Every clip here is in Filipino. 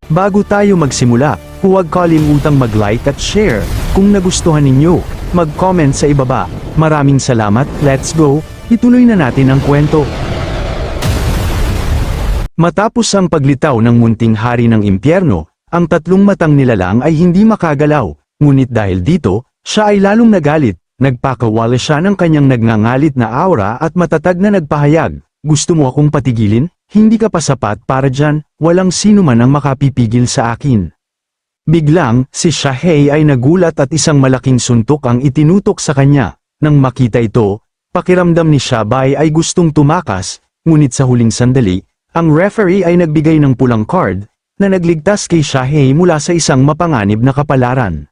Bago tayo magsimula, huwag kalimutang mag-like at share. Kung nagustuhan ninyo, mag-comment sa ibaba. Maraming salamat, let's go, ituloy na natin ang kwento. Matapos ang paglitaw ng munting hari ng impyerno, ang tatlong matang nilalang ay hindi makagalaw, ngunit dahil dito, siya ay lalong nagalit, nagpakawala siya ng kanyang nagngangalit na aura at matatag na nagpahayag, gusto mo akong patigilin? Hindi ka pa sapat para dyan, walang sino man ang makapipigil sa akin. Biglang, si Shahei ay nagulat at isang malaking suntok ang itinutok sa kanya. Nang makita ito, pakiramdam ni Shabai ay gustong tumakas, ngunit sa huling sandali, ang referee ay nagbigay ng pulang card, na nagligtas kay Shahei mula sa isang mapanganib na kapalaran.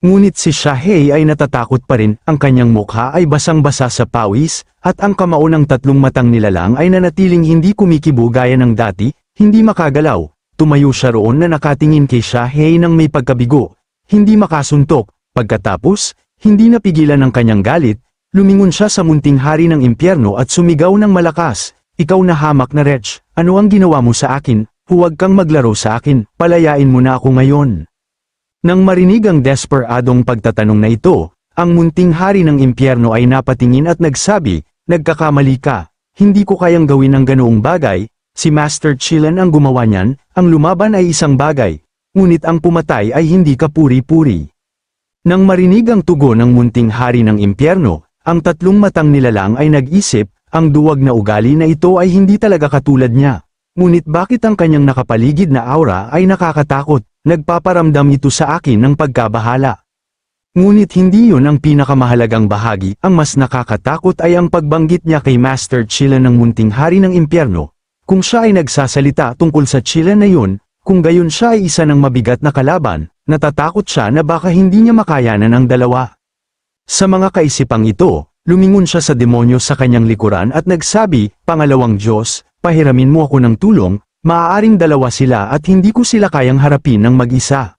Ngunit si Shahei ay natatakot pa rin, ang kanyang mukha ay basang-basa sa pawis, at ang kamao ng tatlong matang nilalang ay nanatiling hindi kumikibo gaya ng dati, hindi makagalaw. Tumayo siya roon na nakatingin kay Shahei ng may pagkabigo, hindi makasuntok. Pagkatapos, hindi napigilan ng kanyang galit, lumingon siya sa munting hari ng impyerno at sumigaw ng malakas, "Ikaw na hamak na wretch, ano ang ginawa mo sa akin? Huwag kang maglaro sa akin, palayain mo na ako ngayon." Nang marinig ang desperadong pagtatanong na ito, ang munting hari ng impyerno ay napatingin at nagsabi, "Nagkakamali ka, hindi ko kayang gawin ang ganoong bagay, si Master Chilen ang gumawa niyan, ang lumaban ay isang bagay, ngunit ang pumatay ay hindi kapuri-puri." Nang marinig ang tugon ng munting hari ng impyerno, ang tatlong matang nilalang ay nag-isip, ang duwag na ugali na ito ay hindi talaga katulad niya. Ngunit bakit ang kanyang nakapaligid na aura ay nakakatakot? Nagpaparamdam ito sa akin ng pagkabahala. Ngunit hindi yun ang pinakamahalagang bahagi, ang mas nakakatakot ay ang pagbanggit niya kay Master Chilen ng munting hari ng impyerno. Kung siya ay nagsasalita tungkol sa Chilen na yun, kung gayon siya ay isa ng mabigat na kalaban, natatakot siya na baka hindi niya makayanan ang dalawa. Sa mga kaisipang ito, lumingon siya sa demonyo sa kanyang likuran at nagsabi, "Pangalawang Diyos, pahiramin mo ako ng tulong, maaaring dalawa sila at hindi ko sila kayang harapin ng mag-isa."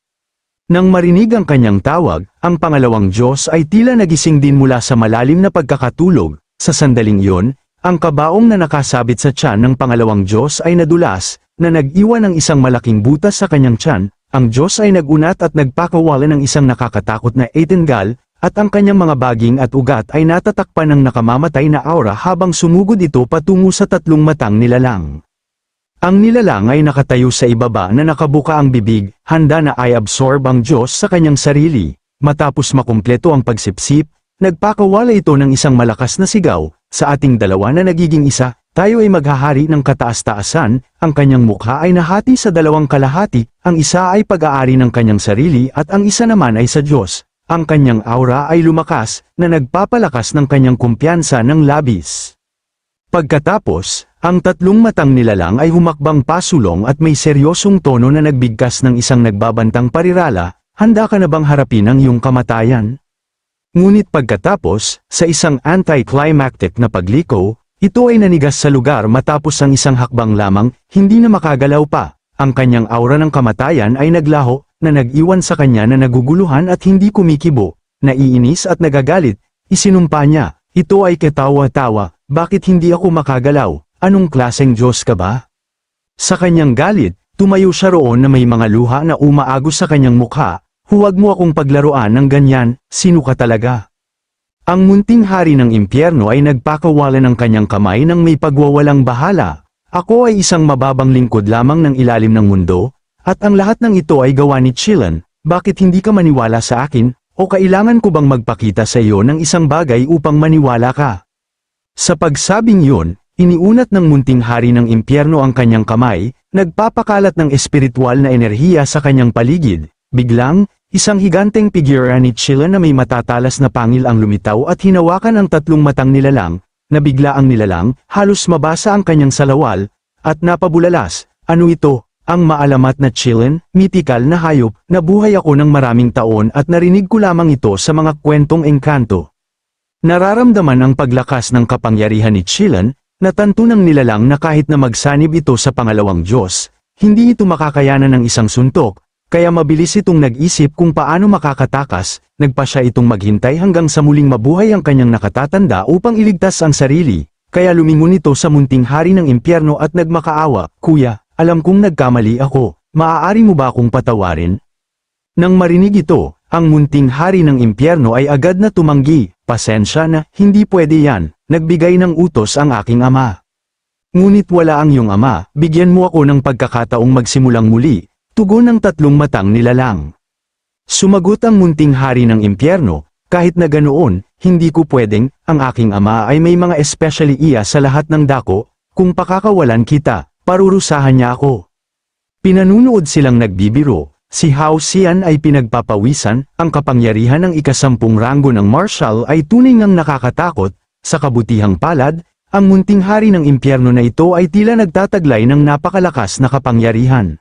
Nang marinig ang kanyang tawag, ang pangalawang Diyos ay tila nagising din mula sa malalim na pagkakatulog. Sa sandaling iyon, ang kabaong na nakasabit sa tiyan ng pangalawang Diyos ay nadulas, na nag-iwan ng isang malaking butas sa kanyang tiyan. Ang Diyos ay nagunat at nagpakawala ng isang nakakatakot na etengal, at ang kanyang mga baging at ugat ay natatakpan ng nakamamatay na aura habang sumugod ito patungo sa tatlong matang nilalang. Ang nilalang ay nakatayo sa ibaba na nakabuka ang bibig, handa na i-absorb ang Diyos sa kanyang sarili. Matapos makumpleto ang pagsipsip, nagpakawala ito ng isang malakas na sigaw, "Sa ating dalawa na nagiging isa, tayo ay maghahari ng kataas-taasan." Ang kanyang mukha ay nahati sa dalawang kalahati, ang isa ay pag-aari ng kanyang sarili at ang isa naman ay sa Diyos. Ang kanyang aura ay lumakas, na nagpapalakas ng kanyang kumpiyansa ng labis. Pagkatapos, ang tatlong matang nilalang ay humakbang pasulong at may seryosong tono na nagbigkas ng isang nagbabantang parirala, "Handa ka na bang harapin ang iyong kamatayan?" Ngunit pagkatapos, sa isang anticlimactic na pagliko, ito ay nanigas sa lugar matapos ang isang hakbang lamang, hindi na makagalaw pa. Ang kanyang aura ng kamatayan ay naglaho, na nag-iwan sa kanya na naguguluhan at hindi kumikibo, naiinis at nagagalit. Isinumpa niya, "Ito ay ketawa-tawa, bakit hindi ako makagalaw? Anong klaseng Diyos ka ba?" Sa kanyang galit, tumayo siya roon na may mga luha na umaagos sa kanyang mukha, "Huwag mo akong paglaruan ng ganyan, sino ka talaga?" Ang munting hari ng impyerno ay nagpakawala ng kanyang kamay ng may pagwawalang bahala, "Ako ay isang mababang lingkod lamang ng ilalim ng mundo, at ang lahat ng ito ay gawa ni Chilen. Bakit hindi ka maniwala sa akin, o kailangan ko bang magpakita sa iyo ng isang bagay upang maniwala ka?" Sa pagsabing yun, iniunat ng munting hari ng impyerno ang kanyang kamay, nagpapakalat ng espiritual na enerhiya sa kanyang paligid. Biglang, isang higanteng figura ni Chilen na may matatalas na pangil ang lumitaw at hinawakan ang tatlong matang nilalang. Nabigla ang nilalang, halos mabasa ang kanyang salawal, at napabulalas, "Ano ito? Ang maalamat na Chilen, mitikal na hayop, nabuhay ako ng maraming taon at narinig ko lamang ito sa mga kwentong engkanto." Nararamdaman ang paglakas ng kapangyarihan ni Chilen, natanto ng nilalang na kahit na magsanib ito sa pangalawang Diyos, hindi ito makakayanan ng isang suntok, kaya mabilis itong nag-isip kung paano makakatakas. Nagpa siya itong maghintay hanggang sa muling mabuhay ang kanyang nakatatanda upang iligtas ang sarili, kaya lumingon ito sa munting hari ng impyerno at nagmakaawa, "Kuya, alam kong nagkamali ako, maaari mo ba akong patawarin? Nang marinig ito, ang munting hari ng impyerno ay agad na tumanggi, pasensya na, hindi pwede yan, nagbigay ng utos ang aking ama. Ngunit wala ang iyong ama, bigyan mo ako ng pagkakataong magsimulang muli, tugon ng tatlong matang nilalang. Sumagot ang munting hari ng impyerno, kahit na ganoon, hindi ko pwedeng, ang aking ama ay may mga especially iya sa lahat ng dako, kung pakakawalan kita, parurusahan niya ako. Pinanunood silang nagbibiro. Si Hao Xian ay pinagpapawisan, ang kapangyarihan ng ika-10 ranggo ng martial ay tunay ngang nakakatakot, sa kabutihang palad, ang munting hari ng impyerno na ito ay tila nagtataglay ng napakalakas na kapangyarihan.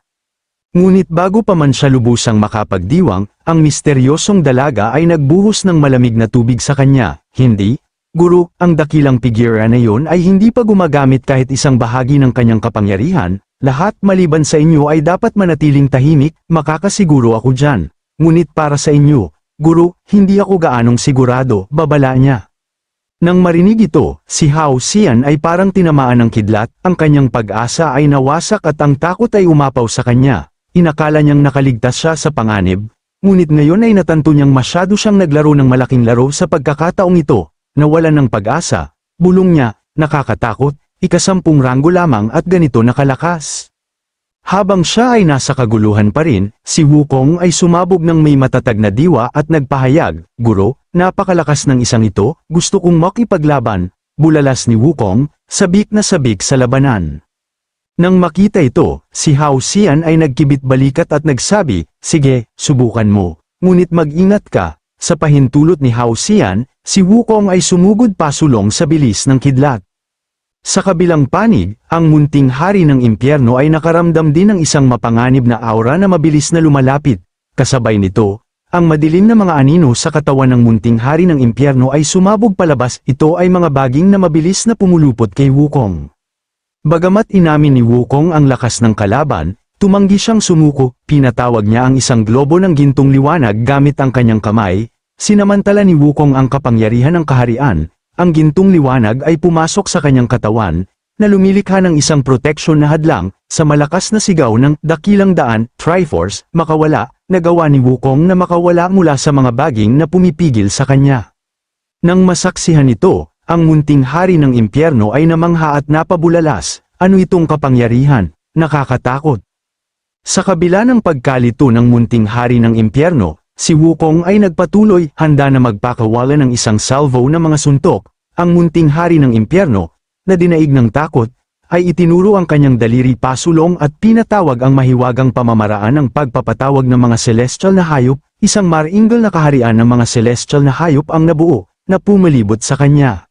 Ngunit bago pa man siya lubusang makapagdiwang, ang misteryosong dalaga ay nagbuhos ng malamig na tubig sa kanya, hindi, guru, ang dakilang figura na yon ay hindi pa gumagamit kahit isang bahagi ng kanyang kapangyarihan. Lahat maliban sa inyo ay dapat manatiling tahimik, makakasiguro ako dyan. Ngunit para sa inyo, guru, hindi ako gaanong sigurado, babala niya. Nang marinig ito, si Hao Xian ay parang tinamaan ng kidlat, ang kanyang pag-asa ay nawasak at ang takot ay umapaw sa kanya. Inakala niyang nakaligtas siya sa panganib, ngunit ngayon ay natanto niyang masyado siyang naglaro ng malaking laro sa pagkakataong ito, nawalan ng pag-asa, bulong niya, nakakatakot. ika-10 ranggo lamang at ganito nakalakas. Habang siya ay nasa kaguluhan pa rin, si Wukong ay sumabog ng may matatag na diwa at nagpahayag, Guro, napakalakas ng isang ito, gusto kong makipaglaban, bulalas ni Wukong, sabik na sabik sa labanan. Nang makita ito, si Hao Xian ay nagkibit balikat at nagsabi, sige, subukan mo, ngunit mag-ingat ka. Sa pahintulot ni Hao Xian, si Wukong ay sumugod pasulong sa bilis ng kidlat. Sa kabilang panig, ang munting hari ng impyerno ay nakaramdam din ng isang mapanganib na aura na mabilis na lumalapit. Kasabay nito, ang madilim na mga anino sa katawan ng munting hari ng impyerno ay sumabog palabas. Ito ay mga baging na mabilis na pumulupot kay Wukong. Bagamat inamin ni Wukong ang lakas ng kalaban, tumanggi siyang sumuko, pinatawag niya ang isang globo ng gintong liwanag gamit ang kanyang kamay, sinamantala ni Wukong ang kapangyarihan ng kaharian. Ang gintong liwanag ay pumasok sa kanyang katawan, na lumilikha ng isang proteksyon na hadlang, sa malakas na sigaw ng dakilang daan, Triforce, makawala, nagawa ni Wukong na makawala mula sa mga baging na pumipigil sa kanya. Nang masaksihan ito, ang munting hari ng impyerno ay namangha at napabulalas, ano itong kapangyarihan, nakakatakot. Sa kabila ng pagkalito ng munting hari ng impyerno, si Wukong ay nagpatuloy, handa na magpakawala ng isang salvo ng mga suntok. Ang munting hari ng impyerno, na dinaig ng takot, ay itinuro ang kanyang daliri pasulong at pinatawag ang mahiwagang pamamaraan ng pagpapatawag ng mga celestial na hayop, isang maringal na kaharian ng mga celestial na hayop ang nabuo, na pumalibot sa kanya.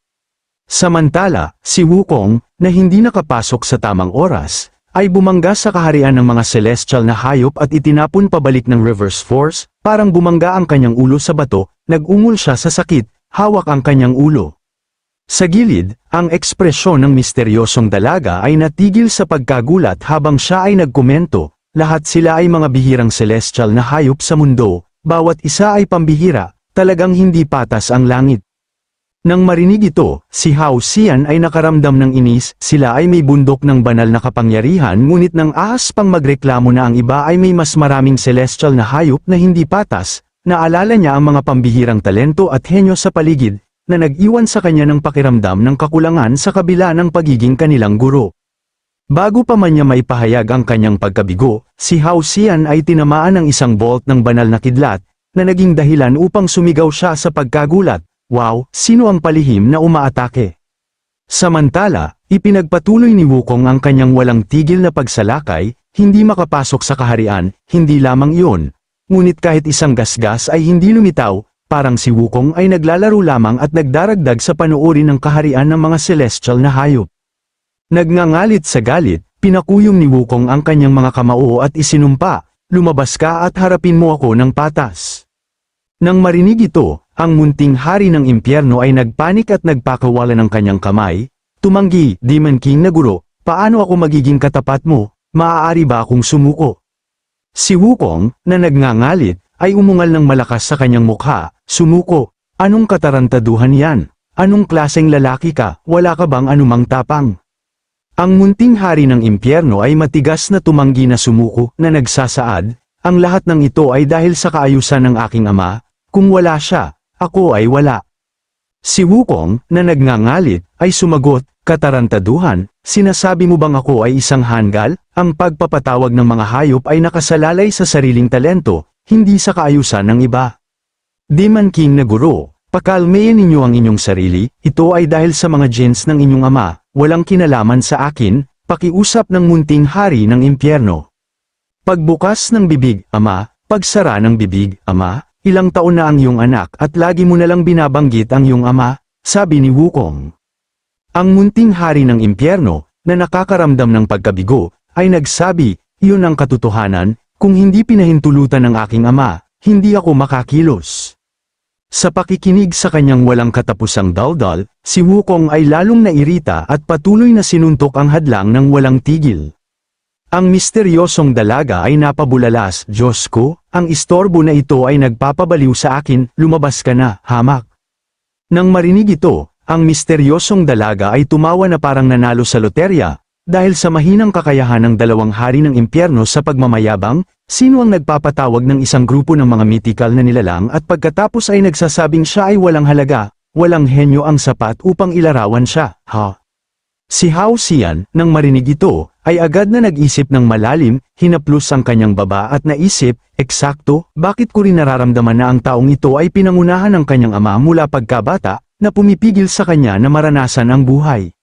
Samantala, si Wukong, na hindi nakapasok sa tamang oras, ay bumangga sa kaharian ng mga celestial na hayop at itinapon pabalik ng reverse force, parang bumangga ang kanyang ulo sa bato, nag-ungol siya sa sakit, hawak ang kanyang ulo. Sa gilid, ang ekspresyon ng misteryosong dalaga ay natigil sa pagkagulat habang siya ay nagkomento, lahat sila ay mga bihirang celestial na hayop sa mundo, bawat isa ay pambihira, talagang hindi patas ang langit. Nang marinig ito, si Hao Xian ay nakaramdam ng inis, sila ay may bundok ng banal na kapangyarihan ngunit nang ahas pang magreklamo na ang iba ay may mas maraming celestial na hayop na hindi patas, naalala niya ang mga pambihirang talento at henyo sa paligid, na nag-iwan sa kanya ng pakiramdam ng kakulangan sa kabila ng pagiging kanilang guro. Bago pa man niya maipahayag ang kanyang pagkabigo, si Hao Xian ay tinamaan ng isang bolt ng banal na kidlat, na naging dahilan upang sumigaw siya sa pagkagulat. Wow, sino ang palihim na umaatake? Samantala, ipinagpatuloy ni Wukong ang kanyang walang tigil na pagsalakay, hindi makapasok sa kaharian, hindi lamang iyon. Ngunit kahit isang gasgas ay hindi lumitaw, parang si Wukong ay naglalaro lamang at nagdaragdag sa panuorin ng kaharian ng mga celestial na hayop. Nagngangalit sa galit, pinakuyom ni Wukong ang kanyang mga kamao at isinumpa, lumabas ka at harapin mo ako ng patas. Nang marinig ito, ang munting hari ng impyerno ay nagpanik at nagpakawala ng kanyang kamay, tumanggi, Demon King na guro, paano ako magiging katapat mo, maaari ba akong sumuko? Si Wukong, na nagngangalit, ay umungal ng malakas sa kanyang mukha, sumuko, anong katarantaduhan yan? Anong klaseng lalaki ka, wala ka bang anumang tapang? Ang munting hari ng impyerno ay matigas na tumanggi na sumuko na nagsasaad, ang lahat ng ito ay dahil sa kaayusan ng aking ama, kung wala siya, ako ay wala. Si Wukong, na nagngangalit, ay sumagot, katarantaduhan, sinasabi mo bang ako ay isang hanggal? Ang pagpapatawag ng mga hayop ay nakasalalay sa sariling talento, hindi sa kaayusan ng iba. Demon King na guro, pakalmayan ninyo ang inyong sarili, ito ay dahil sa mga genes ng inyong ama, walang kinalaman sa akin, pakiusap ng munting hari ng impyerno. Pagbukas ng bibig, ama, pagsara ng bibig, ama, ilang taon na ang iyong anak at lagi mo nalang binabanggit ang iyong ama, sabi ni Wukong. Ang munting hari ng impyerno, na nakakaramdam ng pagkabigo, ay nagsabi, iyon ang katotohanan, kung hindi pinahintulutan ng aking ama, hindi ako makakilos. Sa pakikinig sa kanyang walang katapusang daldal, si Wukong ay lalong nairita at patuloy na sinuntok ang hadlang ng walang tigil. Ang misteryosong dalaga ay napabulalas, Diyos ko, ang istorbo na ito ay nagpapabaliw sa akin, lumabas ka na, hamak. Nang marinig ito, ang misteryosong dalaga ay tumawa na parang nanalo sa loterya, dahil sa mahinang kakayahan ng dalawang hari ng impyerno sa pagmamayabang, sino ang nagpapatawag ng isang grupo ng mga mythical na nilalang at pagkatapos ay nagsasabing siya ay walang halaga, walang henyo ang sapat upang ilarawan siya, ha? Si Hao Xian, nang marinig ito, ay agad na nag-isip ng malalim, hinaplos ang kanyang baba at naisip, eksakto, bakit ko rin nararamdaman na ang taong ito ay pinangunahan ng kanyang ama mula pagkabata, na pumipigil sa kanya na maranasan ang buhay.